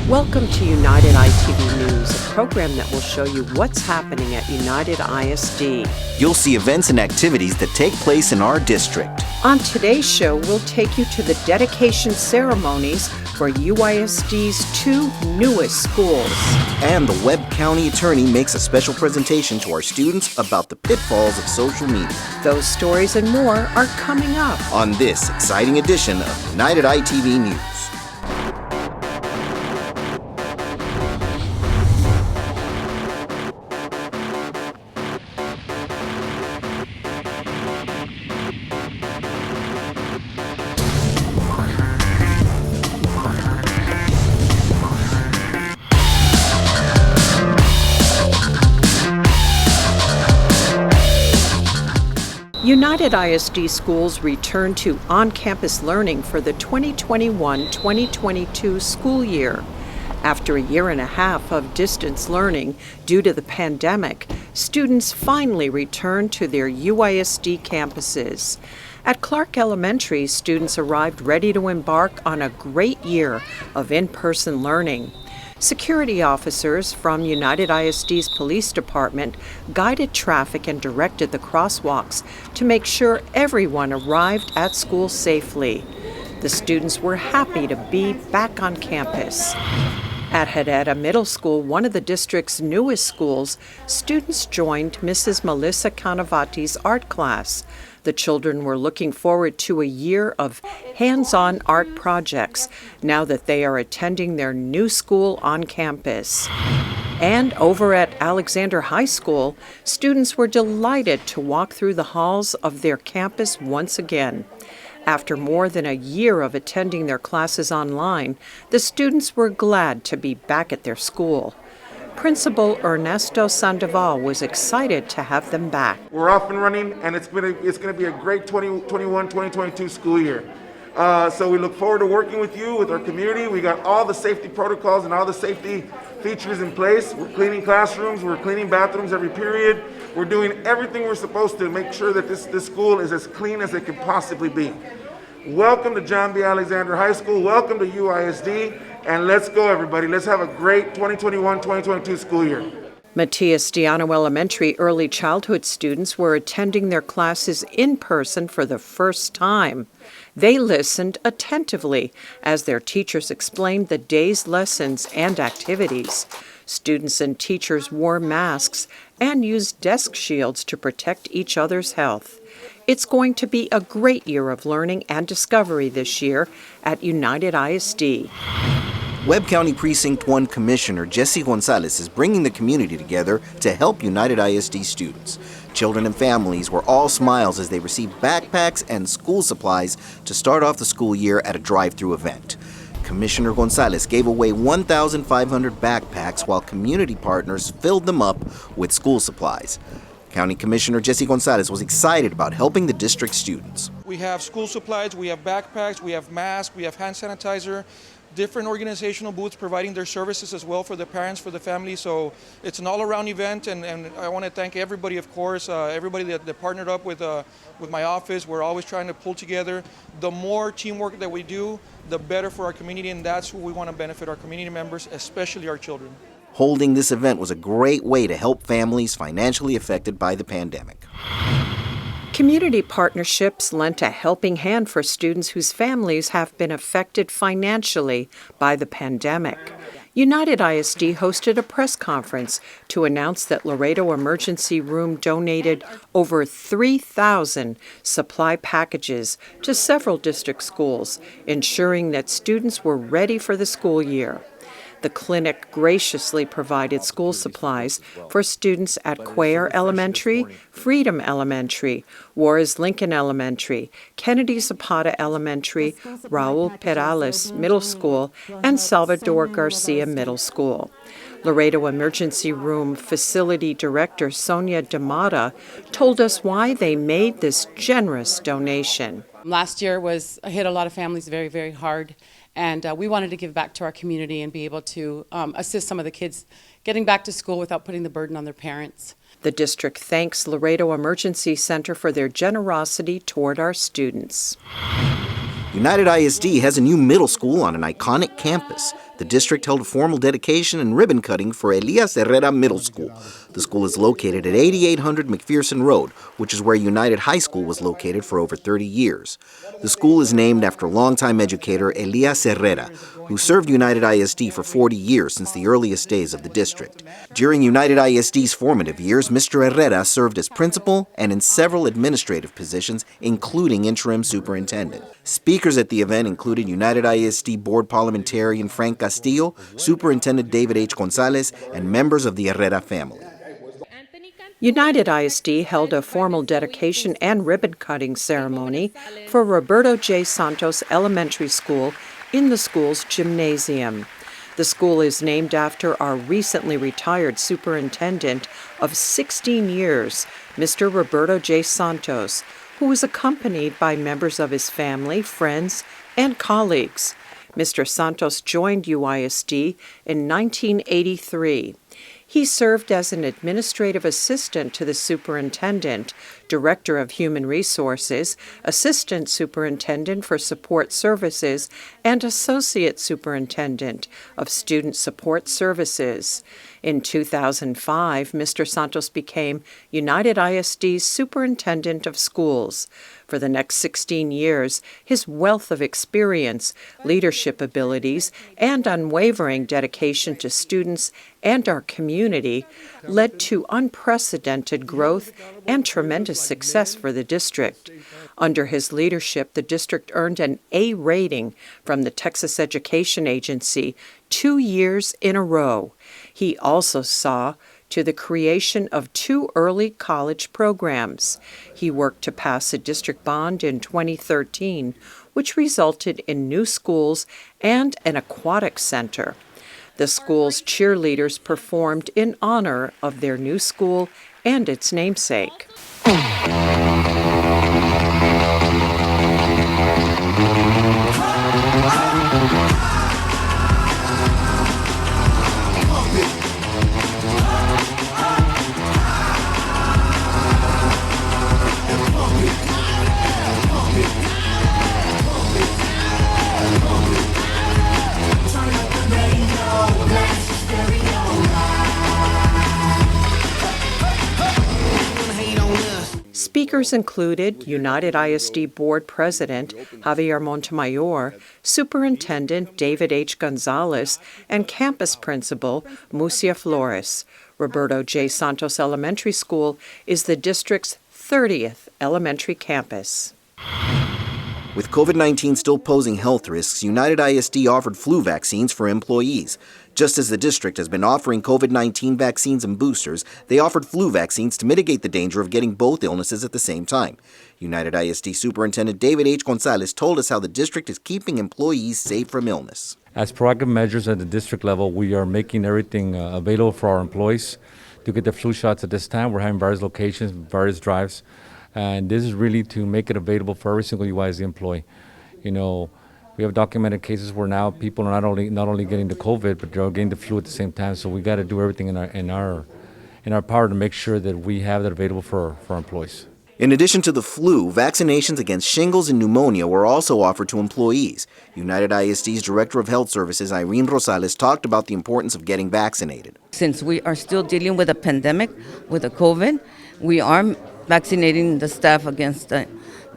Welcome to United ITV News, a program that will show you what's happening at United ISD. You'll see events and activities that take place in our district. On today's show, we'll take you to the dedication ceremonies for UISD's two newest schools. And the Webb County Attorney makes a special presentation to our students about the pitfalls of social media. Those stories and more are coming up on this exciting edition of United ITV News. United ISD schools return to on-campus learning for the 2021-2022 school year. After a year and a half of distance learning due to the pandemic, students finally returned to their UISD campuses. At Clark Elementary, students arrived ready to embark on a great year of in-person learning. Security officers from United ISD's police department guided traffic and directed the crosswalks to make sure everyone arrived at school safely. The students were happy to be back on campus. At Hedera Middle School, one of the district's newest schools, students joined Mrs. Melissa Canavati's art class. The children were looking forward to a year of hands-on art projects now that they are attending their new school on campus. And over at Alexander High School, students were delighted to walk through the halls of their campus once again. After more than a year of attending their classes online, the students were glad to be back at their school. Principal Ernesto Sandoval was excited to have them back. We're off and running, and it's going to be a great 2021-2022 school year. So we look forward to working with you, with our community. We got all the safety protocols and all the safety features in place. We're cleaning classrooms, we're cleaning bathrooms every period. We're doing everything we're supposed to make sure that this school is as clean as it can possibly be. Welcome to John B. Alexander High School. Welcome to UISD. And let's go, everybody. Let's have a great 2021-2022 school year. Matias Diano Elementary early childhood students were attending their classes in person for the first time. They listened attentively as their teachers explained the day's lessons and activities. Students and teachers wore masks and used desk shields to protect each other's health. It's going to be a great year of learning and discovery this year at United ISD. Webb County Precinct 1 Commissioner Jesse Gonzalez is bringing the community together to help United ISD students. Children and families were all smiles as they received backpacks and school supplies to start off the school year at a drive-through event. Commissioner Gonzalez gave away 1,500 backpacks while community partners filled them up with school supplies. County Commissioner Jesse Gonzalez was excited about helping the district students. We have school supplies, we have backpacks, we have masks, we have hand sanitizer, different organizational booths providing their services as well for the parents, for the family. So it's an all-around event, and I want to thank everybody, of course, everybody that partnered up with my office. We're always trying to pull together. The more teamwork that we do, the better for our community, and that's what we want to benefit our community members, especially our children. Holding this event was a great way to help families financially affected by the pandemic. Community partnerships lent a helping hand for students whose families have been affected financially by the pandemic. United ISD hosted a press conference to announce that Laredo Emergency Room donated over 3,000 supply packages to several district schools, ensuring that students were ready for the school year. The clinic graciously provided school supplies for students at Cuellar Elementary, Freedom Elementary, Juarez Lincoln Elementary, Kennedy Zapata Elementary, Raul Perales Middle School, and Salvador Garcia Middle School. Laredo Emergency Room Facility Director Sonia Damata told us why they made this generous donation. Last year hit a lot of families very, very hard. And we wanted to give back to our community and be able to assist some of the kids getting back to school without putting the burden on their parents. The district thanks Laredo Emergency Center for their generosity toward our students. United ISD has a new middle school on an iconic campus. the district held a formal dedication and ribbon cutting for Elias Herrera Middle School. The school is located at 8800 McPherson Road, which is where United High School was located for over 30 years. The school is named after longtime educator Elias Herrera, who served United ISD for 40 years since the earliest days of the district. During United ISD's formative years, Mr. Herrera served as principal and in several administrative positions, including interim superintendent. Speakers at the event included United ISD Board Parliamentarian Frank Castillo, Superintendent David H. Gonzalez, and members of the Herrera family. United ISD held a formal dedication and ribbon-cutting ceremony for Roberto J. Santos Elementary School in the school's gymnasium. The school is named after our recently retired superintendent of 16 years, Mr. Roberto J. Santos, who was accompanied by members of his family, friends, and colleagues. Mr. Santos joined UISD in 1983. He served as an administrative assistant to the superintendent, director of human resources, assistant superintendent for support services, and associate superintendent of student support services. In 2005, Mr. Santos became United ISD's superintendent of schools. For the next 16 years, his wealth of experience, leadership abilities, and unwavering dedication to students and our community led to unprecedented growth and tremendous success for the district. Under his leadership, the district earned an A rating from the Texas Education Agency 2 years in a row. He also saw to the creation of 2 early college programs. He worked to pass a district bond in 2013, which resulted in new schools and an aquatic center. The school's cheerleaders performed in honor of their new school and its namesake. Speakers included United ISD Board President Javier Montemayor, Superintendent David H. Gonzalez, and Campus Principal Mucia Flores. Roberto J. Santos Elementary School is the district's 30th elementary campus. With COVID-19 still posing health risks, United ISD offered flu vaccines for employees. Just as the district has been offering COVID-19 vaccines and boosters, they offered flu vaccines to mitigate the danger of getting both illnesses at the same time. United ISD Superintendent David H. Gonzalez told us how the district is keeping employees safe from illness. As proactive measures at the district level, we are making everything available for our employees to get the flu shots at this time. We're having various locations, various drives, and this is really to make it available for every single UISD employee. You know, we have documented cases where now people are not only getting the COVID, but they're getting the flu at the same time. So we got to do everything in our power to make sure that we have that available for our employees. In addition to the flu, vaccinations against shingles and pneumonia were also offered to employees. United ISD's Director of Health Services, Irene Rosales, talked about the importance of getting vaccinated. Since we are still dealing with a pandemic, with the COVID, we are vaccinating the staff against the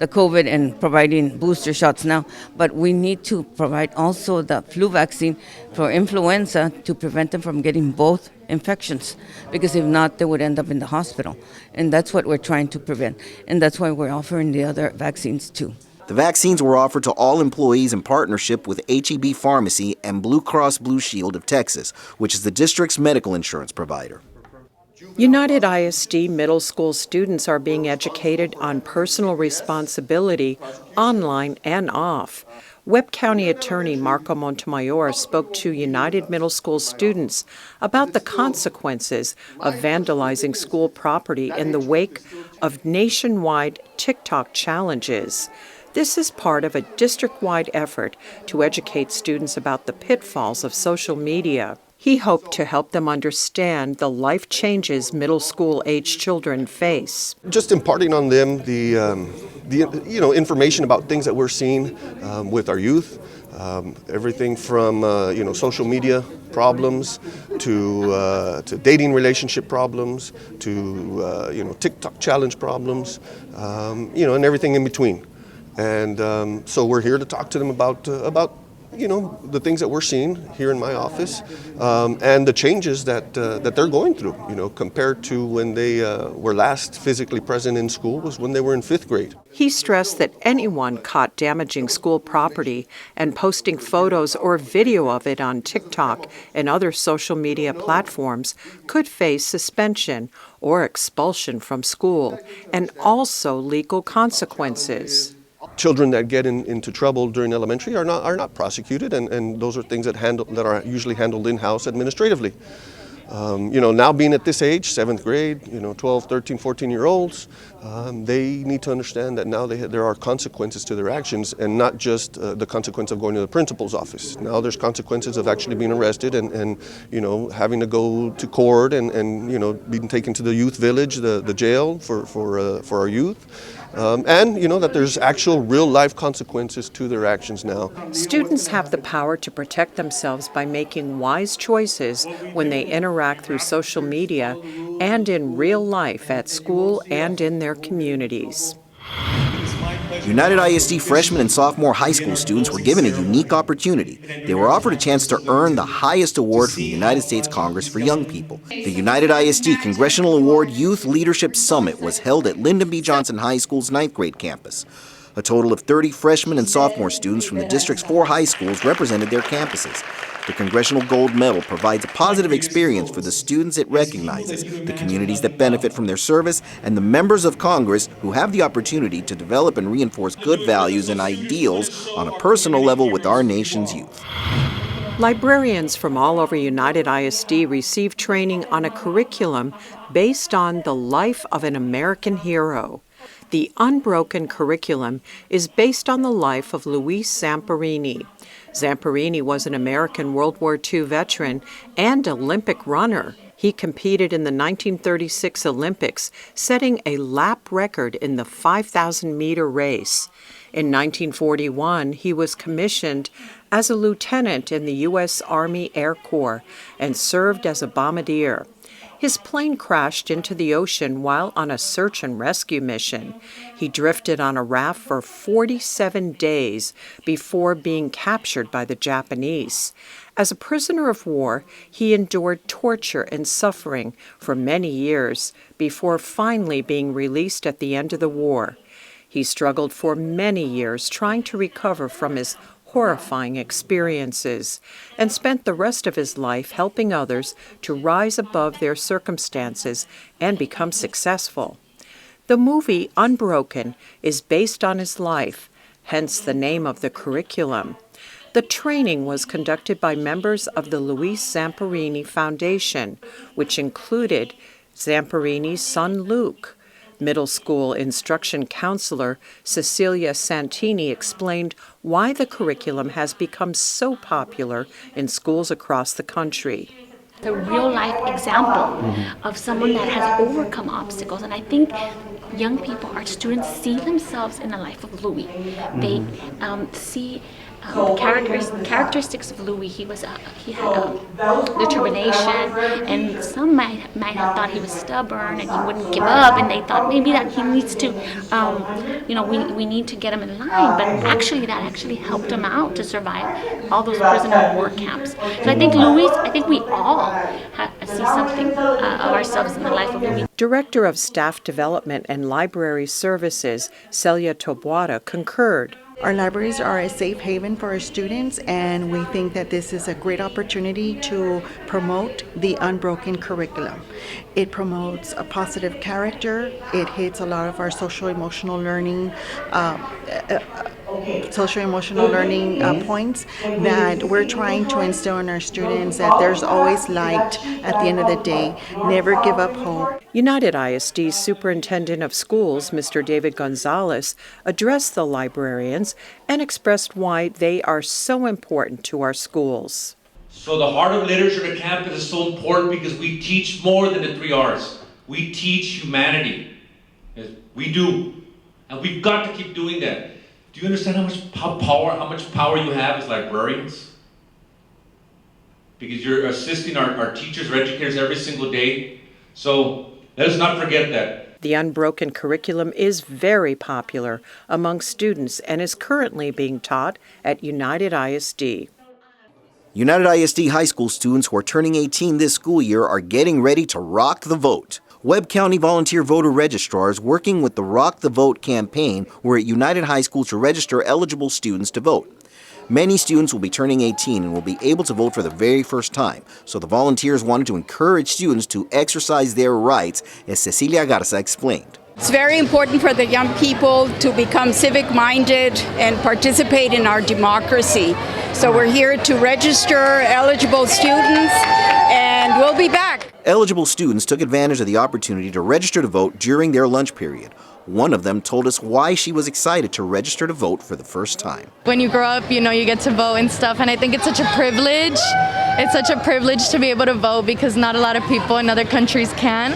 COVID and providing booster shots now, but we need to provide also the flu vaccine for influenza to prevent them from getting both infections, because if not, they would end up in the hospital. And that's what we're trying to prevent, and that's why we're offering the other vaccines too. The vaccines were offered to all employees in partnership with HEB Pharmacy and Blue Cross Blue Shield of Texas, which is the district's medical insurance provider. United ISD middle school students are being educated on personal responsibility online and off. Webb County Attorney Marco Montemayor spoke to United Middle School students about the consequences of vandalizing school property in the wake of nationwide TikTok challenges. This is part of a district-wide effort to educate students about the pitfalls of social media. He hoped to help them understand the life changes middle school-age children face. Just imparting on them the information about things that we're seeing with our youth, Everything from social media problems to dating relationship problems to TikTok challenge problems, and everything in between. And so we're here to talk to them about the things that we're seeing here in my office, and the changes that they're going through, compared to when they were last physically present in school was when they were in 5th grade. He stressed that anyone caught damaging school property and posting photos or video of it on TikTok and other social media platforms could face suspension or expulsion from school, and also legal consequences. Children that get into trouble during elementary are not prosecuted, and those are things that are usually handled in-house administratively. Now being at this age, 7th grade, 12, 13, 14-year-olds, they need to understand that now there are consequences to their actions, and not just the consequence of going to the principal's office. Now there's consequences of actually being arrested and having to go to court and being taken to the youth village, the jail for our youth. That there's actual real-life consequences to their actions now. Students have the power to protect themselves by making wise choices when they interact through social media and in real life at school and in their communities. United ISD freshman and sophomore high school students were given a unique opportunity. They were offered a chance to earn the highest award from the United States Congress for Young People. The United ISD Congressional Award Youth Leadership Summit was held at Lyndon B. Johnson High School's 9th grade campus. A total of 30 freshmen and sophomore students from the district's 4 high schools represented their campuses. The Congressional Gold Medal provides a positive experience for the students it recognizes, the communities that benefit from their service, and the members of Congress who have the opportunity to develop and reinforce good values and ideals on a personal level with our nation's youth. Librarians from all over United ISD receive training on a curriculum based on the life of an American hero. The Unbroken curriculum is based on the life of Luis Zamperini. Zamperini was an American World War II veteran and Olympic runner. He competed in the 1936 Olympics, setting a lap record in the 5,000-meter race. In 1941, he was commissioned as a lieutenant in the U.S. Army Air Corps and served as a bombardier. His plane crashed into the ocean while on a search and rescue mission. He drifted on a raft for 47 days before being captured by the Japanese. As a prisoner of war, he endured torture and suffering for many years before finally being released at the end of the war. He struggled for many years trying to recover from his horrifying experiences, and spent the rest of his life helping others to rise above their circumstances and become successful. The movie Unbroken is based on his life, hence the name of the curriculum. The training was conducted by members of the Luis Zamperini Foundation, which included Zamperini's son Luke. Middle school instruction counselor Cecilia Santini explained why the curriculum has become so popular in schools across the country. A real-life example of someone that has overcome obstacles, and I think young people, our students, see themselves in the life of Louis. They see the characteristics of Louis. He had determination, and some might have thought he was stubborn and he wouldn't give up, and they thought maybe that he needs to, we need to get him in line. But actually, that actually helped him out to survive all those prisoner of war camps. So I think we all see something of ourselves in the life of Louis. Director of Staff Development and Library Services, Celia Tobuada, concurred. Our libraries are a safe haven for our students, and we think that this is a great opportunity to promote the Unbroken curriculum. It promotes a positive character. It hits a lot of our social-emotional learning points that we're trying to instill in our students, that there's always light at the end of the day. Never give up hope. United ISD Superintendent of Schools, Mr. David Gonzalez, addressed the librarians and expressed why they are so important to our schools. So the Heart of Literature to campus is so important because we teach more than the 3 R's. We teach humanity. Yes, we do. And we've got to keep doing that. Do you understand how much power you have as librarians? Because you're assisting our teachers or educators every single day. So let us not forget that. The unbroken curriculum is very popular among students and is currently being taught at United ISD. United ISD high school students who are turning 18 this school year are getting ready to rock the vote. Webb County volunteer voter registrars working with the Rock the Vote campaign were at United High School to register eligible students to vote. Many students will be turning 18 and will be able to vote for the very first time, so the volunteers wanted to encourage students to exercise their rights, as Cecilia Garza explained. It's very important for the young people to become civic-minded and participate in our democracy. So we're here to register eligible students, and we'll be back. Eligible students took advantage of the opportunity to register to vote during their lunch period. One of them told us why she was excited to register to vote for the first time. When you grow up, you get to vote and stuff, and I think it's such a privilege. It's such a privilege to be able to vote because not a lot of people in other countries can.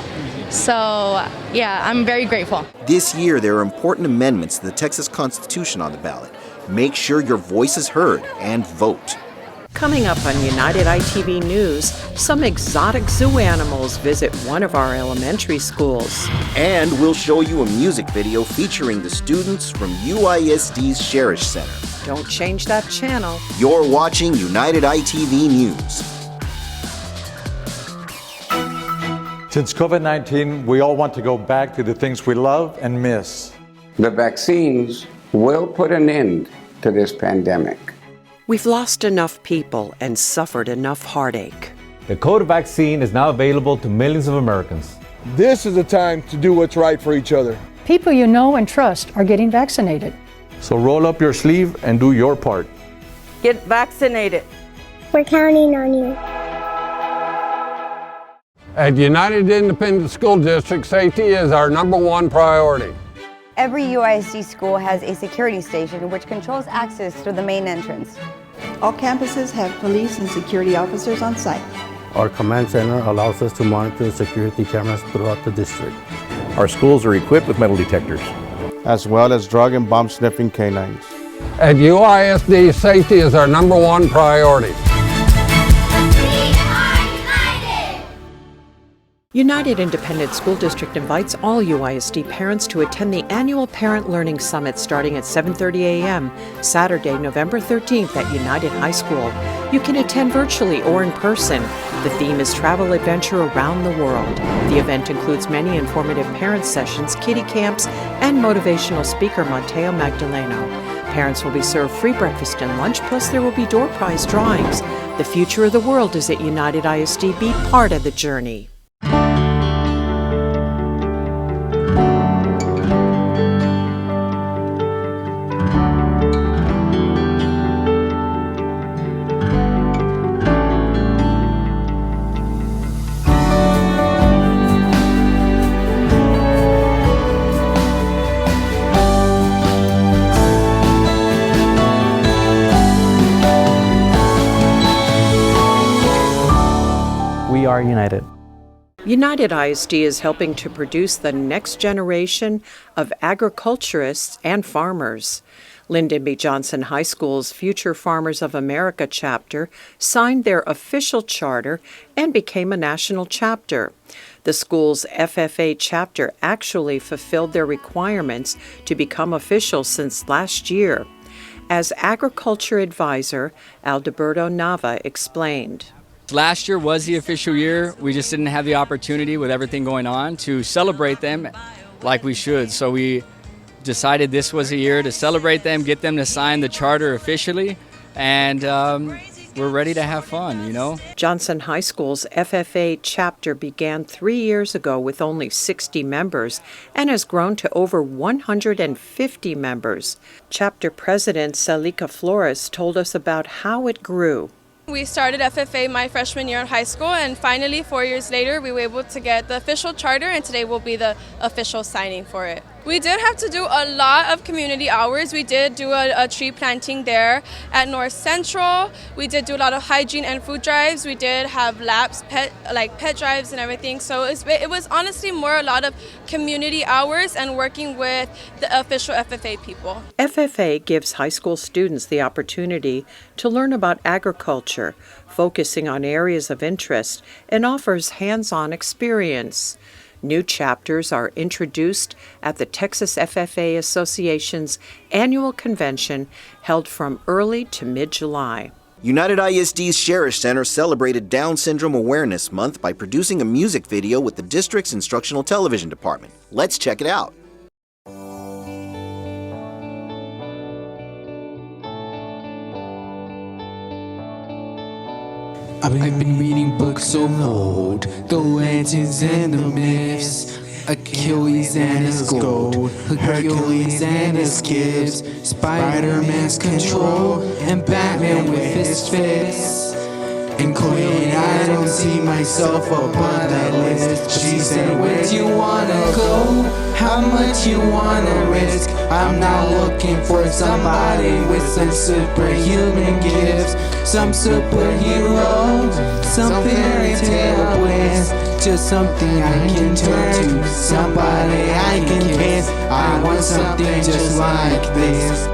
So, yeah, I'm very grateful. This year, there are important amendments to the Texas Constitution on the ballot. Make sure your voice is heard and vote. Coming up on United ITV News, some exotic zoo animals visit one of our elementary schools. And we'll show you a music video featuring the students from UISD's Cherish Center. Don't change that channel. You're watching United ITV News. Since COVID-19, we all want to go back to the things we love and miss. The vaccines will put an end to this pandemic. We've lost enough people and suffered enough heartache. The COVID vaccine is now available to millions of Americans. This is the time to do what's right for each other. People you know and trust are getting vaccinated. So roll up your sleeve and do your part. Get vaccinated. We're counting on you. At United Independent School District, safety is our #1 priority. Every UISD school has a security station which controls access through the main entrance. All campuses have police and security officers on site. Our command center allows us to monitor security cameras throughout the district. Our schools are equipped with metal detectors, as well as drug and bomb sniffing canines. At UISD, safety is our #1 priority. United Independent School District invites all UISD parents to attend the annual Parent Learning Summit starting at 7:30 a.m. Saturday, November 13th at United High School. You can attend virtually or in person. The theme is Travel Adventure Around the World. The event includes many informative parent sessions, kiddie camps, and motivational speaker Mateo Magdaleno. Parents will be served free breakfast and lunch, plus there will be door prize drawings. The future of the world is at United ISD. Be part of the journey. We are united. United ISD is helping to produce the next generation of agriculturists and farmers. Lyndon B. Johnson High School's Future Farmers of America chapter signed their official charter and became a national chapter. The school's FFA chapter actually fulfilled their requirements to become official since last year. As agriculture advisor, Aldeberto Nava explained. Last year was the official year. We just didn't have the opportunity with everything going on to celebrate them like we should. So we decided this was a year to celebrate them, get them to sign the charter officially, and we're ready to have fun, Johnson High School's FFA chapter began 3 years ago with only 60 members and has grown to over 150 members. Chapter President Salika Flores told us about how it grew. We started FFA my freshman year in high school, and finally 4 years later we were able to get the official charter, and today will be the official signing for it. We did have to do a lot of community hours. We did do a tree planting there at North Central. We did do a lot of hygiene and food drives. We did have labs, pet drives and everything. So it was honestly more a lot of community hours and working with the official FFA people. FFA gives high school students the opportunity to learn about agriculture, focusing on areas of interest, and offers hands-on experience. New chapters are introduced at the Texas FFA Association's annual convention held from early to mid-July. United ISD's Sheriff Center celebrated Down Syndrome Awareness Month by producing a music video with the district's instructional television department. Let's check it out. I've been reading books so old, the legends and the myths. Achilles and his gold, Hercules and his gifts, Spider-Man's control, and Batman with his fists. And clearly I don't see myself upon that list. She said, where do you wanna go? How much you wanna risk? I'm not looking for somebody with some superhuman gifts, some superhero, some fairy tale bliss. Just something I can turn to, somebody I can kiss. I want something just like this.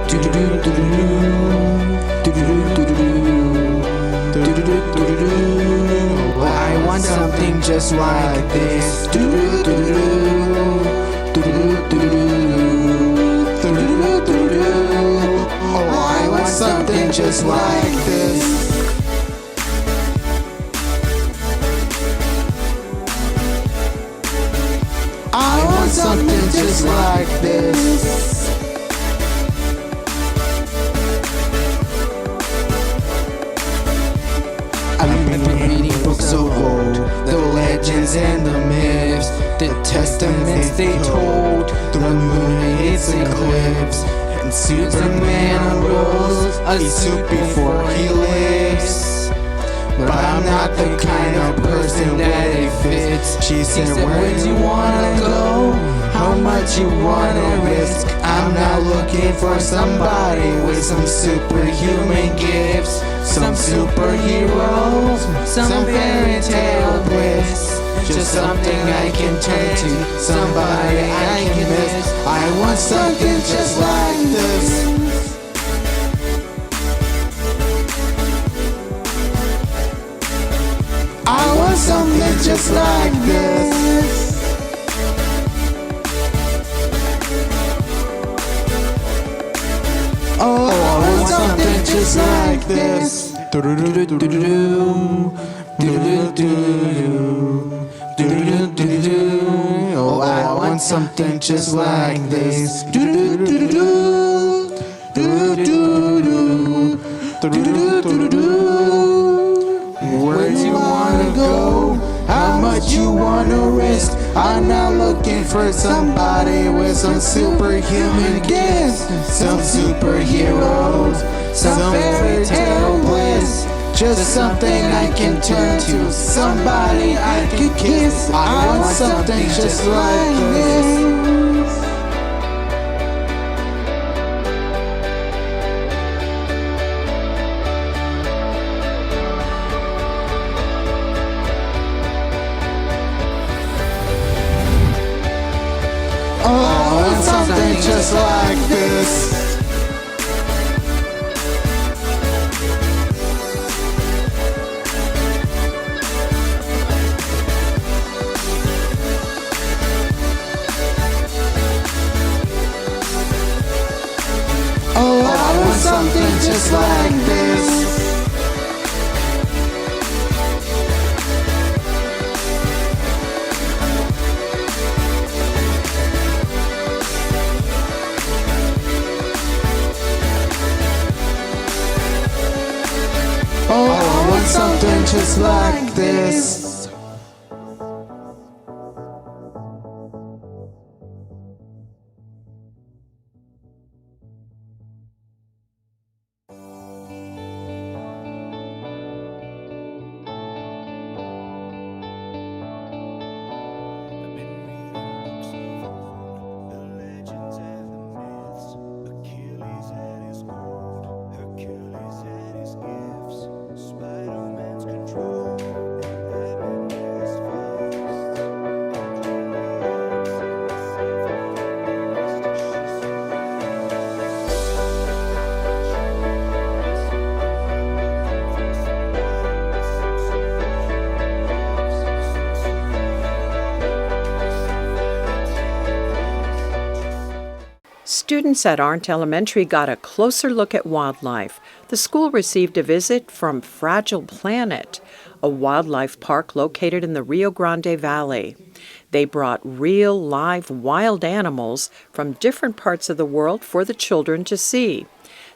I want something just like this. Oh, I want something just like this. I want something just like this. I've been reading books so old, the legends and the myths, the testaments they told, the moon and its eclipse, and Superman unrolls a suit before he lives. But I'm not the kind of person that it fits. She said, where do you wanna go? How much you wanna risk? I'm not looking for somebody with some superhuman gifts, some superheroes, some fairy tale bliss. Just something I can turn to, somebody I can miss. I want something just like this. I want something just like this. Oh, I want something just like this. Oh, I want something just like this. Where do you wanna go? How much you wanna risk? I'm not looking for somebody with some superhuman gifts, some superheroes, some fairy tale bliss. Just something I can turn to, somebody I can kiss. I want something just like this. Something just like this. Oh, I want something just like this. Oh, I want something just like this. Students at Arndt Elementary got a closer look at wildlife. The school received a visit from Fragile Planet, a wildlife park located in the Rio Grande Valley. They brought real, live, wild animals from different parts of the world for the children to see.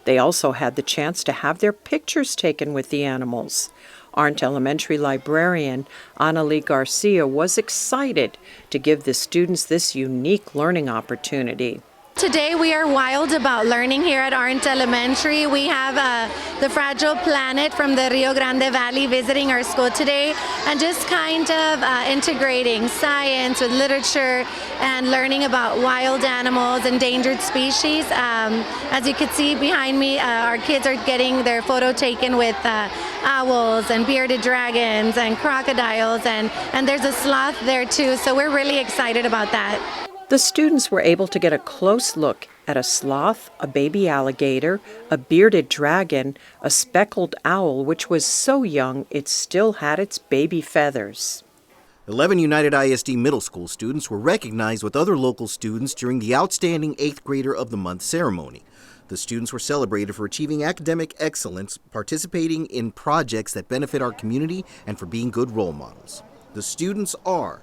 They also had the chance to have their pictures taken with the animals. Arndt Elementary librarian Annalie Garcia was excited to give the students this unique learning opportunity. Today we are wild about learning here at Arndt Elementary. We have the Fragile Planet from the Rio Grande Valley visiting our school today and just kind of integrating science with literature and learning about wild animals, endangered species. As you can see behind me, our kids are getting their photo taken with owls and bearded dragons and crocodiles, and there's a sloth there too, so we're really excited about that. The students were able to get a close look at a sloth, a baby alligator, a bearded dragon, a speckled owl, which was so young it still had its baby feathers. 11 United ISD middle school students were recognized with other local students during the Outstanding 8th Grader of the Month ceremony. The students were celebrated for achieving academic excellence, participating in projects that benefit our community, and for being good role models. The students are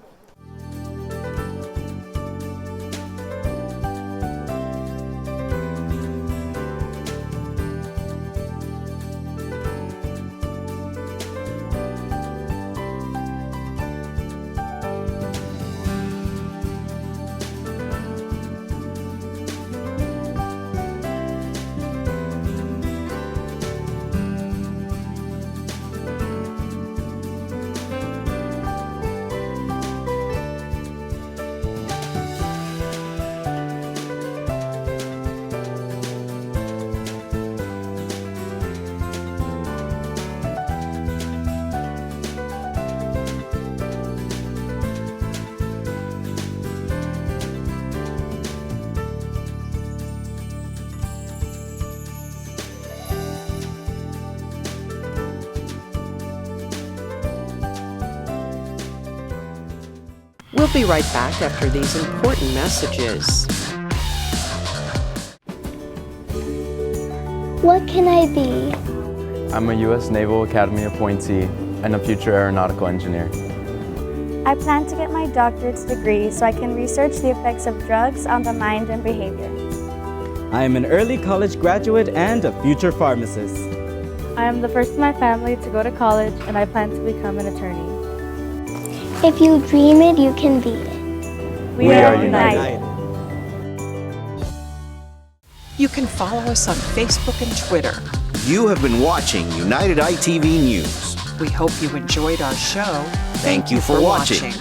We'll be right back after these important messages. What can I be? I'm a U.S. Naval Academy appointee and a future aeronautical engineer. I plan to get my doctorate's degree so I can research the effects of drugs on the mind and behavior. I am an early college graduate and a future pharmacist. I am the first in my family to go to college, and I plan to become an attorney. If you dream it, you can be it. We are united. You can follow us on Facebook and Twitter. You have been watching United ITV News. We hope you enjoyed our show. Thank you for watching.